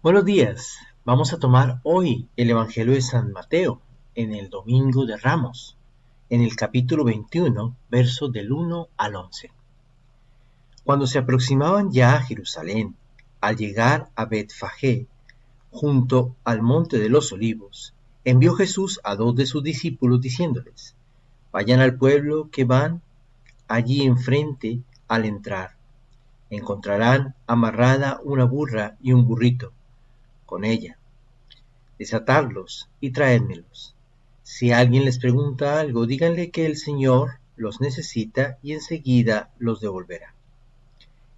Buenos días. Vamos a tomar hoy el Evangelio de San Mateo en el Domingo de Ramos, en el capítulo 21, versos del 1 al 11. Cuando se aproximaban ya a Jerusalén, al llegar a Betfagé, junto al monte de los Olivos, envió Jesús a 2 de sus discípulos diciéndoles: Vayan al pueblo que van allí enfrente al entrar. Encontrarán amarrada una burra y un burrito con ella. Desatarlos y traédmelos. Si alguien les pregunta algo, díganle que el Señor los necesita y enseguida los devolverá.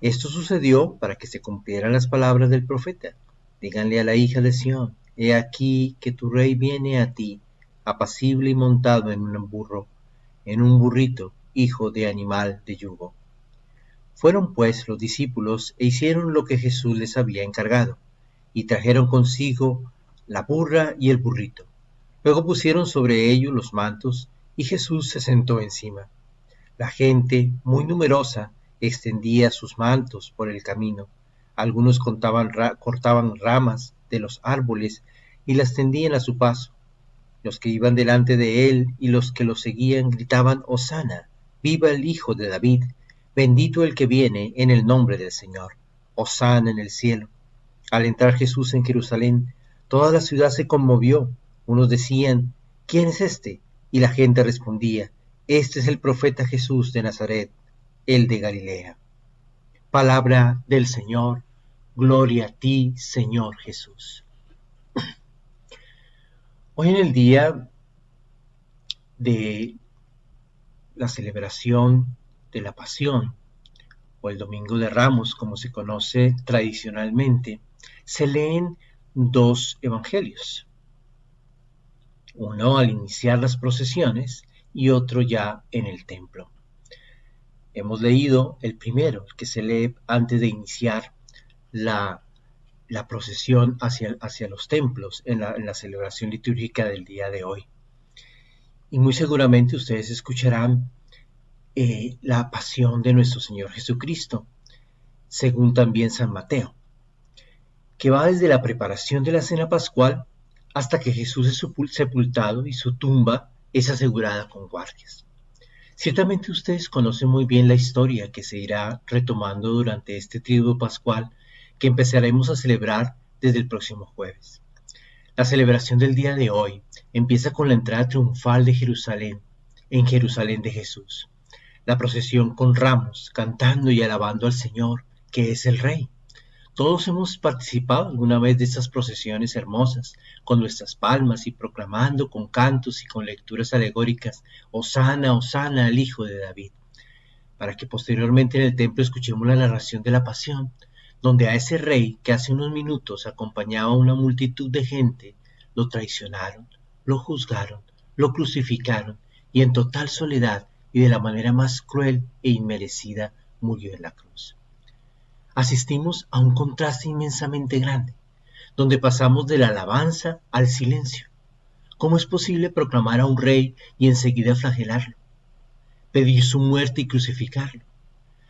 Esto sucedió para que se cumplieran las palabras del profeta. Díganle a la hija de Sión: He aquí que tu rey viene a ti, apacible y montado en un burro, en un burrito, hijo de animal de yugo. Fueron pues los discípulos e hicieron lo que Jesús les había encargado, y trajeron consigo la burra y el burrito. Luego pusieron sobre ellos los mantos, y Jesús se sentó encima. La gente, muy numerosa, extendía sus mantos por el camino. Algunos cortaban ramas de los árboles y las tendían a su paso. Los que iban delante de él y los que lo seguían gritaban: Hosana, viva el Hijo de David, bendito el que viene en el nombre del Señor, Hosana en el cielo. Al entrar Jesús en Jerusalén, toda la ciudad se conmovió. Unos decían: ¿Quién es este? Y la gente respondía: Este es el profeta Jesús de Nazaret, el de Galilea. Palabra del Señor. Gloria a ti, Señor Jesús. Hoy en el día de la celebración de la Pasión, o el Domingo de Ramos, como se conoce tradicionalmente, se leen dos evangelios. Uno al iniciar las procesiones y otro ya en el templo. Hemos leído el primero, el que se lee antes de iniciar la procesión hacia los templos en la celebración litúrgica del día de hoy. Y muy seguramente ustedes escucharán la pasión de nuestro Señor Jesucristo, según también San Mateo, que va desde la preparación de la cena pascual hasta que Jesús es sepultado y su tumba es asegurada con guardias. Ciertamente ustedes conocen muy bien la historia que se irá retomando durante este triduo pascual que empezaremos a celebrar desde el próximo jueves. La celebración del día de hoy empieza con la entrada triunfal de Jerusalén, en Jerusalén de Jesús. La procesión con ramos, cantando y alabando al Señor, que es el Rey. Todos hemos participado alguna vez de estas procesiones hermosas, con nuestras palmas y proclamando con cantos y con lecturas alegóricas: Hosana, Hosana al Hijo de David, para que posteriormente en el templo escuchemos la narración de la Pasión, donde a ese rey que hace unos minutos acompañaba a una multitud de gente, lo traicionaron, lo juzgaron, lo crucificaron y en total soledad y de la manera más cruel e inmerecida murió en la cruz. Asistimos a un contraste inmensamente grande, donde pasamos de la alabanza al silencio. ¿Cómo es posible proclamar a un rey y enseguida flagelarlo, pedir su muerte y crucificarlo?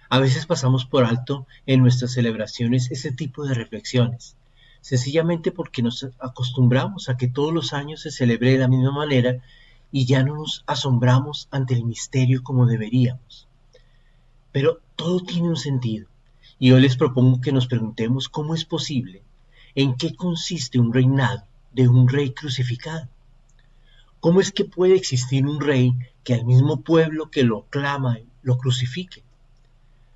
A veces pasamos por alto en nuestras celebraciones ese tipo de reflexiones, sencillamente porque nos acostumbramos a que todos los años se celebre de la misma manera y ya no nos asombramos ante el misterio como deberíamos. Pero todo tiene un sentido, y hoy les propongo que nos preguntemos cómo es posible, en qué consiste un reinado de un rey crucificado. ¿Cómo es que puede existir un rey que al mismo pueblo que lo clama lo crucifique?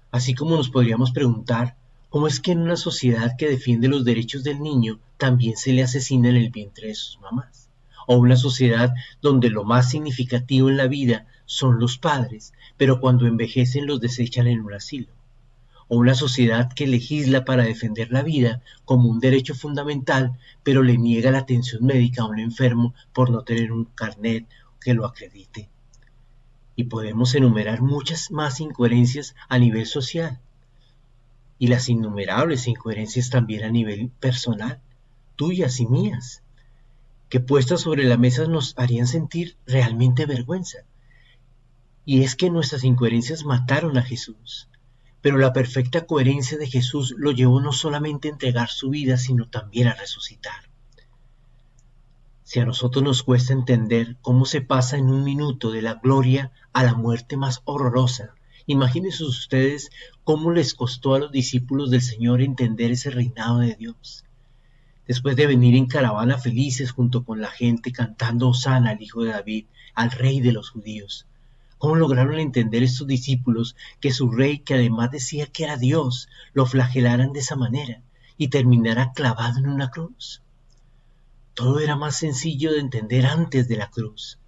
Así como nos podríamos preguntar cómo es que en una sociedad que defiende los derechos del niño también se le asesina en el vientre de sus mamás, o una sociedad donde lo más significativo en la vida son los padres, pero cuando envejecen los desechan en un asilo, o una sociedad que legisla para defender la vida como un derecho fundamental, pero le niega la atención médica a un enfermo por no tener un carnet que lo acredite. Y podemos enumerar muchas más incoherencias a nivel social, y las innumerables incoherencias también a nivel personal, tuyas y mías, que puestas sobre la mesa nos harían sentir realmente vergüenza. Y es que nuestras incoherencias mataron a Jesús, Pero la perfecta coherencia de Jesús lo llevó no solamente a entregar su vida, sino también a resucitar. Si a nosotros nos cuesta entender cómo se pasa en un minuto de la gloria a la muerte más horrorosa, imagínense ustedes cómo les costó a los discípulos del Señor entender ese reinado de Dios. Después de venir en caravana felices junto con la gente cantando Hosana al Hijo de David, al Rey de los judíos, ¿cómo lograron entender estos discípulos que su rey, que además decía que era Dios, lo flagelaran de esa manera y terminara clavado en una cruz? Todo era más sencillo de entender antes de la cruz.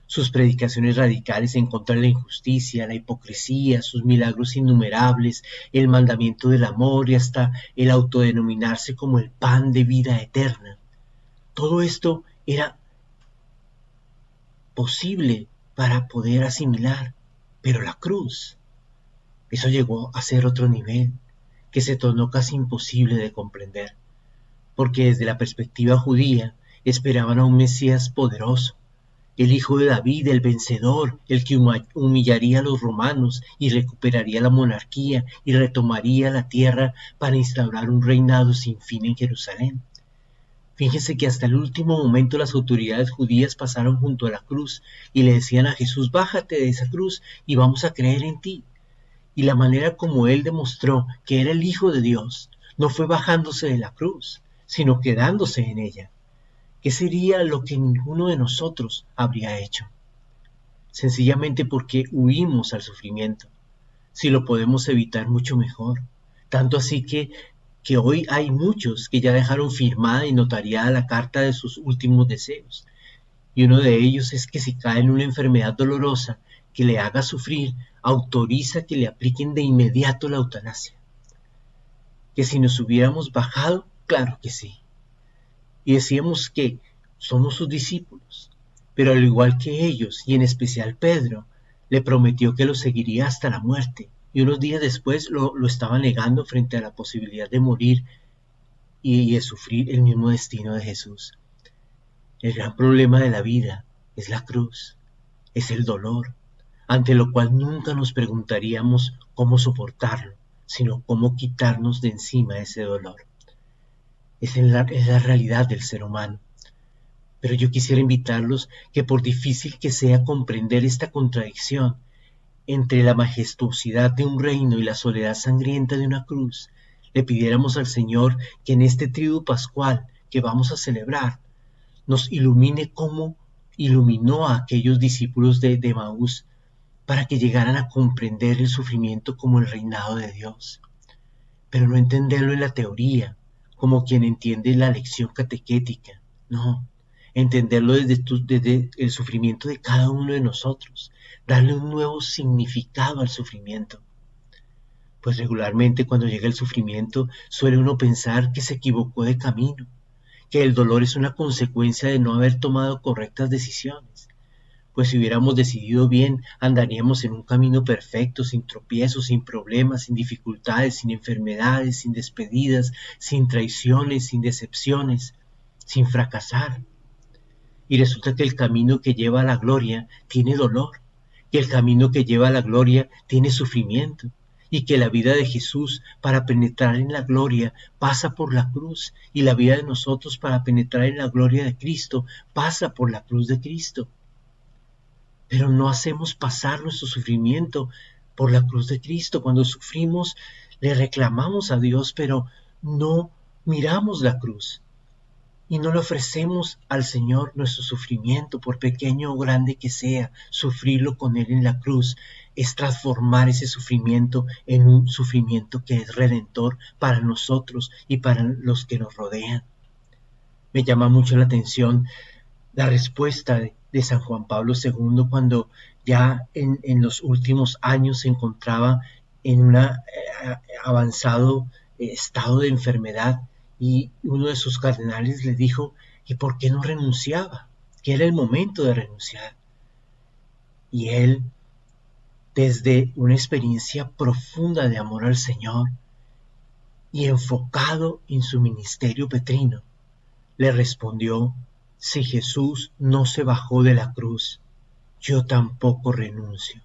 Sus predicaciones radicales en contra de la injusticia, la hipocresía, sus milagros innumerables, el mandamiento del amor y hasta el autodenominarse como el pan de vida eterna. Todo esto era posible para poder asimilar, pero la cruz, eso llegó a ser otro nivel, que se tornó casi imposible de comprender, porque desde la perspectiva judía esperaban a un Mesías poderoso, el hijo de David, el vencedor, el que humillaría a los romanos y recuperaría la monarquía y retomaría la tierra para instaurar un reinado sin fin en Jerusalén. Fíjense que hasta el último momento las autoridades judías pasaron junto a la cruz y le decían a Jesús: bájate de esa cruz y vamos a creer en ti. Y la manera como él demostró que era el Hijo de Dios no fue bajándose de la cruz, sino quedándose en ella. ¿Qué sería lo que ninguno de nosotros habría hecho? Sencillamente porque huimos al sufrimiento. Si lo podemos evitar, mucho mejor. Tanto así que hoy hay muchos que ya dejaron firmada y notariada la carta de sus últimos deseos. Y uno de ellos es que si cae en una enfermedad dolorosa que le haga sufrir, autoriza que le apliquen de inmediato la eutanasia. Que si nos hubiéramos bajado, claro que sí. Y decíamos que somos sus discípulos, pero al igual que ellos, y en especial Pedro, le prometió que lo seguiría hasta la muerte, y unos días después lo estaba negando frente a la posibilidad de morir y de sufrir el mismo destino de Jesús. El gran problema de la vida es la cruz, es el dolor, ante lo cual nunca nos preguntaríamos cómo soportarlo, sino cómo quitarnos de encima ese dolor. Es la realidad del ser humano. Pero yo quisiera invitarlos que, por difícil que sea comprender esta contradicción entre la majestuosidad de un reino y la soledad sangrienta de una cruz, le pidiéramos al Señor que en este triduo pascual que vamos a celebrar, nos ilumine como iluminó a aquellos discípulos de Emaús, para que llegaran a comprender el sufrimiento como el reinado de Dios. Pero no entenderlo en la teoría, como quien entiende la lección catequética, no. Entenderlo desde el sufrimiento de cada uno de nosotros, darle un nuevo significado al sufrimiento. Pues regularmente cuando llega el sufrimiento suele uno pensar que se equivocó de camino, que el dolor es una consecuencia de no haber tomado correctas decisiones. Pues si hubiéramos decidido bien, andaríamos en un camino perfecto, sin tropiezos, sin problemas, sin dificultades, sin enfermedades, sin despedidas, sin traiciones, sin decepciones, sin fracasar. Y resulta que el camino que lleva a la gloria tiene dolor, que el camino que lleva a la gloria tiene sufrimiento, y que la vida de Jesús para penetrar en la gloria pasa por la cruz, y la vida de nosotros para penetrar en la gloria de Cristo pasa por la cruz de Cristo. Pero no hacemos pasar nuestro sufrimiento por la cruz de Cristo. Cuando sufrimos, le reclamamos a Dios, pero no miramos la cruz. Y no le ofrecemos al Señor nuestro sufrimiento, por pequeño o grande que sea. Sufrirlo con Él en la cruz es transformar ese sufrimiento en un sufrimiento que es redentor para nosotros y para los que nos rodean. Me llama mucho la atención la respuesta de San Juan Pablo II cuando ya en los últimos años se encontraba en un avanzado estado de enfermedad, y uno de sus cardenales le dijo que por qué no renunciaba, que era el momento de renunciar. Y él, desde una experiencia profunda de amor al Señor y enfocado en su ministerio petrino, le respondió: si Jesús no se bajó de la cruz, yo tampoco renuncio.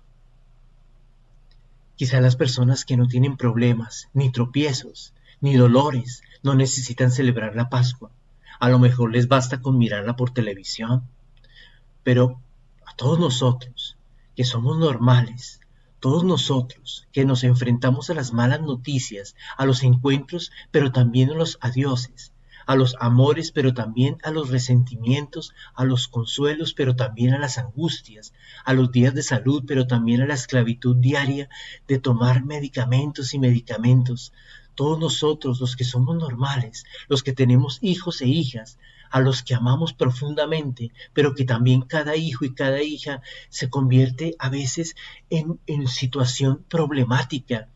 Quizá las personas que no tienen problemas, ni tropiezos, ni dolores, no necesitan celebrar la Pascua. A lo mejor les basta con mirarla por televisión. Pero a todos nosotros, que somos normales, todos nosotros que nos enfrentamos a las malas noticias, a los encuentros, pero también a los adioses, a los amores, pero también a los resentimientos, a los consuelos, pero también a las angustias, a los días de salud, pero también a la esclavitud diaria de tomar medicamentos y medicamentos. Todos nosotros, los que somos normales, los que tenemos hijos e hijas, a los que amamos profundamente, pero que también cada hijo y cada hija se convierte a veces en situación problemática,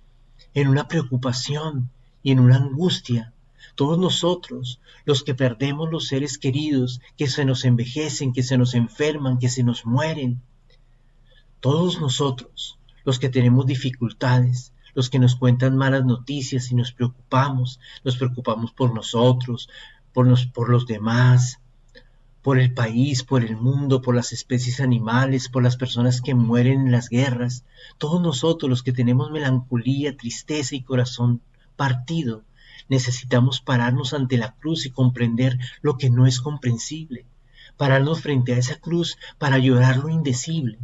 en una preocupación y en una angustia. Todos nosotros, los que perdemos los seres queridos, que se nos envejecen, que se nos enferman, que se nos mueren. Todos nosotros, los que tenemos dificultades, los que nos cuentan malas noticias y nos preocupamos por nosotros, por los demás, por el país, por el mundo, por las especies animales, por las personas que mueren en las guerras. Todos nosotros, los que tenemos melancolía, tristeza y corazón partido, necesitamos pararnos ante la cruz y comprender lo que no es comprensible. Pararnos frente a esa cruz para llorar lo indecible.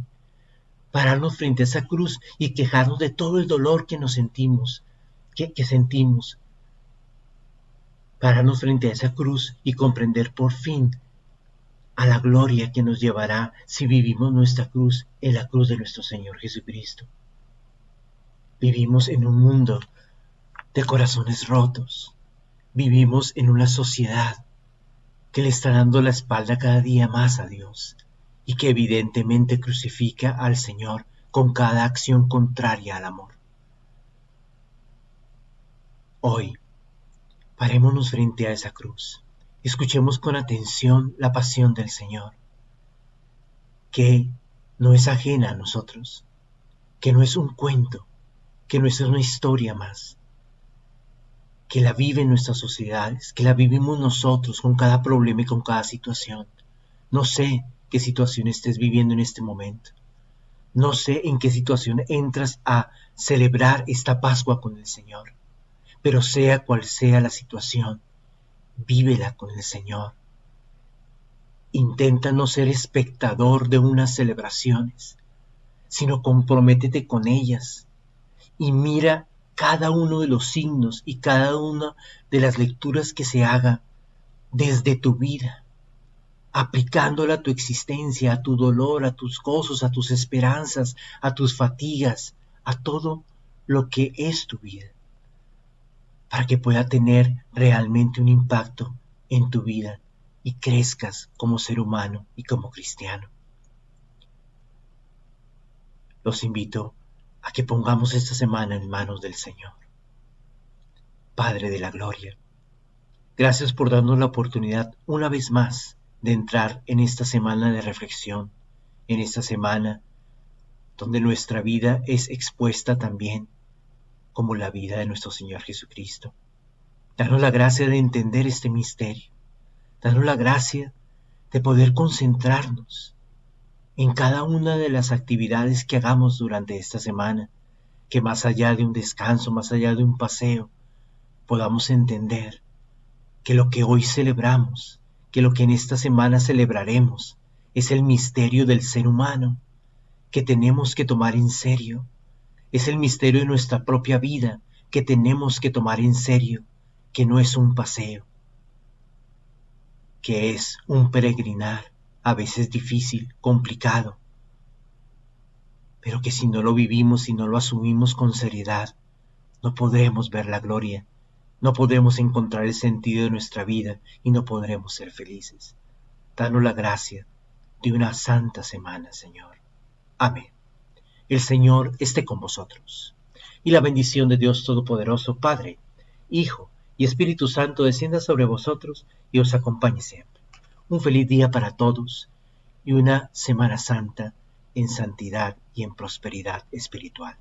Pararnos frente a esa cruz y quejarnos de todo el dolor que nos sentimos, que sentimos. Pararnos frente a esa cruz y comprender por fin a la gloria que nos llevará si vivimos nuestra cruz en la cruz de nuestro Señor Jesucristo. Vivimos en un mundo de corazones rotos. Vivimos en una sociedad que le está dando la espalda cada día más a Dios y que evidentemente crucifica al Señor con cada acción contraria al amor. Hoy, parémonos frente a esa cruz. Escuchemos con atención la pasión del Señor, que no es ajena a nosotros, que no es un cuento, que no es una historia más, que la viven nuestras sociedades, que la vivimos nosotros con cada problema y con cada situación. No sé qué situación estés viviendo en este momento. No sé en qué situación entras a celebrar esta Pascua con el Señor, pero sea cual sea la situación, vívela con el Señor. Intenta no ser espectador de unas celebraciones, sino comprométete con ellas y mira cada uno de los signos y cada una de las lecturas que se haga desde tu vida, aplicándola a tu existencia, a tu dolor, a tus gozos, a tus esperanzas, a tus fatigas, a todo lo que es tu vida, para que pueda tener realmente un impacto en tu vida y crezcas como ser humano y como cristiano. Los invito a que pongamos esta semana en manos del Señor. Padre de la gloria, gracias por darnos la oportunidad una vez más de entrar en esta semana de reflexión, en esta semana donde nuestra vida es expuesta también como la vida de nuestro Señor Jesucristo. Danos la gracia de entender este misterio. Danos la gracia de poder concentrarnos en cada una de las actividades que hagamos durante esta semana, que más allá de un descanso, más allá de un paseo, podamos entender que lo que hoy celebramos, que lo que en esta semana celebraremos, es el misterio del ser humano, que tenemos que tomar en serio. Es el misterio de nuestra propia vida, que tenemos que tomar en serio, que no es un paseo, que es un peregrinar, a veces difícil, complicado, pero que si no lo vivimos, si no lo asumimos con seriedad, no podremos ver la gloria, no podremos encontrar el sentido de nuestra vida y no podremos ser felices. Danos la gracia de una santa semana, Señor. Amén. El Señor esté con vosotros. Y la bendición de Dios Todopoderoso, Padre, Hijo y Espíritu Santo descienda sobre vosotros y os acompañe siempre. Un feliz día para todos y una Semana Santa en santidad y en prosperidad espiritual.